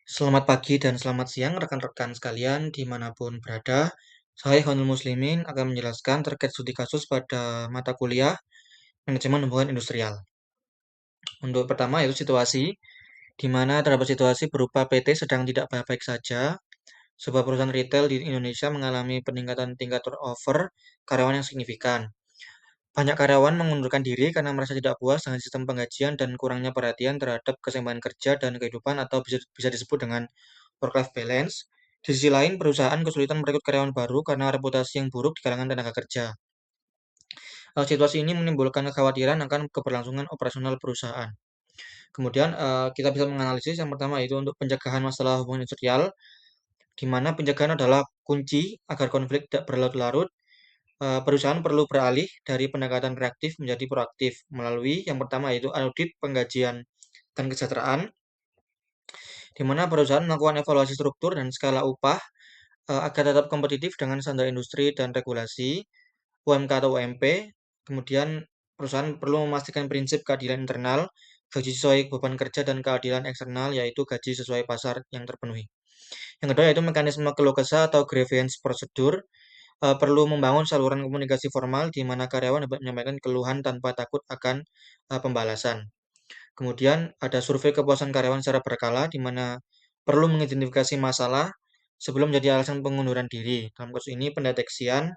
Selamat pagi dan selamat siang rekan-rekan sekalian dimanapun berada. Saya Honul Muslimin akan menjelaskan terkait studi kasus pada mata kuliah Manajemen Hubungan Industrial. Untuk pertama yaitu situasi, di mana terdapat situasi berupa PT sedang tidak baik-baik saja. Sebuah perusahaan retail di Indonesia mengalami peningkatan tingkat turnover karyawan yang signifikan. Banyak karyawan mengundurkan diri karena merasa tidak puas dengan sistem penggajian dan kurangnya perhatian terhadap keseimbangan kerja dan kehidupan atau bisa disebut dengan work-life balance. Di sisi lain, perusahaan kesulitan merekrut karyawan baru karena reputasi yang buruk di kalangan tenaga kerja. Situasi ini menimbulkan kekhawatiran akan keberlangsungan operasional perusahaan. Kemudian kita bisa menganalisis yang pertama yaitu untuk pencegahan masalah hubungan industrial, di mana pencegahan adalah kunci agar konflik tidak berlarut-larut. Perusahaan perlu beralih dari pendekatan reaktif menjadi proaktif melalui yang pertama yaitu audit penggajian dan kesejahteraan, di mana perusahaan melakukan evaluasi struktur dan skala upah agar tetap kompetitif dengan standar industri dan regulasi UMK atau UMP. Kemudian perusahaan perlu memastikan prinsip keadilan internal, gaji sesuai beban kerja dan keadilan eksternal yaitu gaji sesuai pasar yang terpenuhi. Yang kedua yaitu mekanisme keluh kesah atau grievance procedure. Perlu membangun saluran komunikasi formal di mana karyawan dapat menyampaikan keluhan tanpa takut akan pembalasan. Kemudian ada survei kepuasan karyawan secara berkala di mana perlu mengidentifikasi masalah sebelum menjadi alasan pengunduran diri. Dalam kasus ini pendeteksian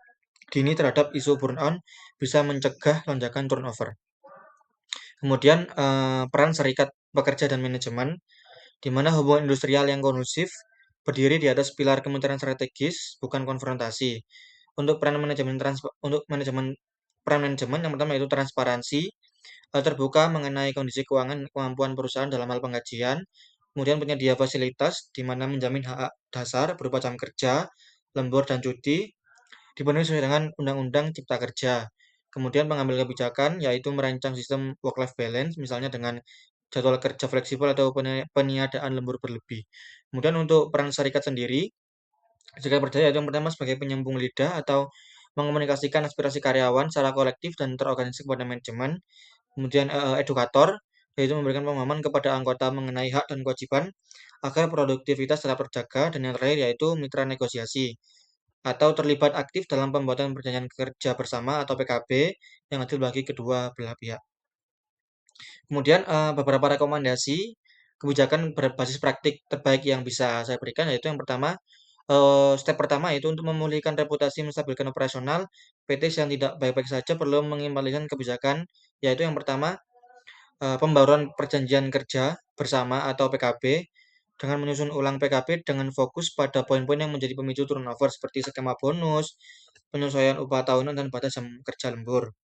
dini terhadap isu burnout bisa mencegah lonjakan turnover. Kemudian peran serikat pekerja dan manajemen, di mana hubungan industrial yang kondusif berdiri di atas pilar kemitraan strategis, bukan konfrontasi. Untuk peran manajemen yang pertama yaitu transparansi, terbuka mengenai kondisi keuangan kemampuan perusahaan dalam hal penggajian, kemudian penyedia fasilitas di mana menjamin hak dasar berupa jam kerja, lembur dan cuti dipenuhi sesuai dengan Undang-Undang Cipta Kerja. Kemudian pengambil kebijakan yaitu merancang sistem work-life balance misalnya dengan jadwal kerja fleksibel atau peniadaan lembur berlebih. Kemudian untuk peran serikat sendiri, serikat pekerja yaitu yang pertama sebagai penyambung lidah atau mengkomunikasikan aspirasi karyawan secara kolektif dan terorganisasi kepada manajemen. Kemudian edukator, yaitu memberikan pemahaman kepada anggota mengenai hak dan kewajiban agar produktivitas tetap terjaga. Dan yang terakhir yaitu mitra negosiasi atau terlibat aktif dalam pembuatan perjanjian kerja bersama atau PKB yang adil bagi kedua belah pihak. Kemudian beberapa rekomendasi kebijakan berbasis praktik terbaik yang bisa saya berikan yaitu yang pertama, step pertama yaitu untuk memulihkan reputasi menstabilkan operasional, PT yang tidak baik-baik saja perlu mengembalikan kebijakan, yaitu yang pertama, pembaruan perjanjian kerja bersama atau PKB dengan menyusun ulang PKB dengan fokus pada poin-poin yang menjadi pemicu turnover seperti skema bonus, penyesuaian upah tahunan dan batas jam kerja lembur.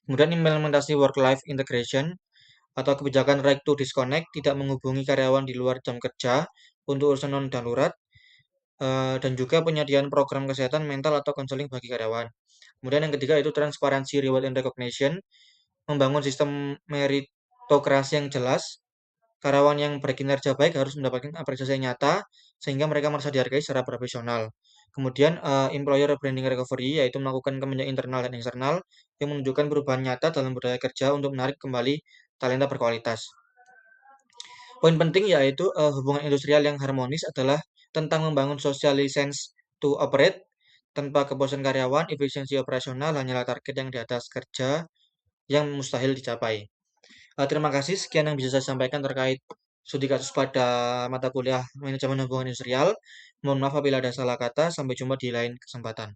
Kemudian implementasi work-life integration atau kebijakan right to disconnect, tidak menghubungi karyawan di luar jam kerja untuk urusan non darurat, dan juga penyediaan program kesehatan mental atau konseling bagi karyawan. Kemudian yang ketiga itu transparansi reward and recognition, membangun sistem meritokrasi yang jelas. Karyawan yang berkinerja baik harus mendapatkan apresiasi yang nyata sehingga mereka merasa dihargai secara profesional. Kemudian employer branding recovery yaitu melakukan kemenjaan internal dan eksternal yang menunjukkan perubahan nyata dalam budaya kerja untuk menarik kembali talenta berkualitas. Poin penting yaitu hubungan industrial yang harmonis adalah tentang membangun social license to operate tanpa kepuasan karyawan, efisiensi operasional hanyalah target yang di atas kerja yang mustahil dicapai. Terima kasih, sekian yang bisa saya sampaikan terkait studi kasus pada mata kuliah Manajemen Hubungan Industrial. Mohon maaf apabila ada salah kata, sampai jumpa di lain kesempatan.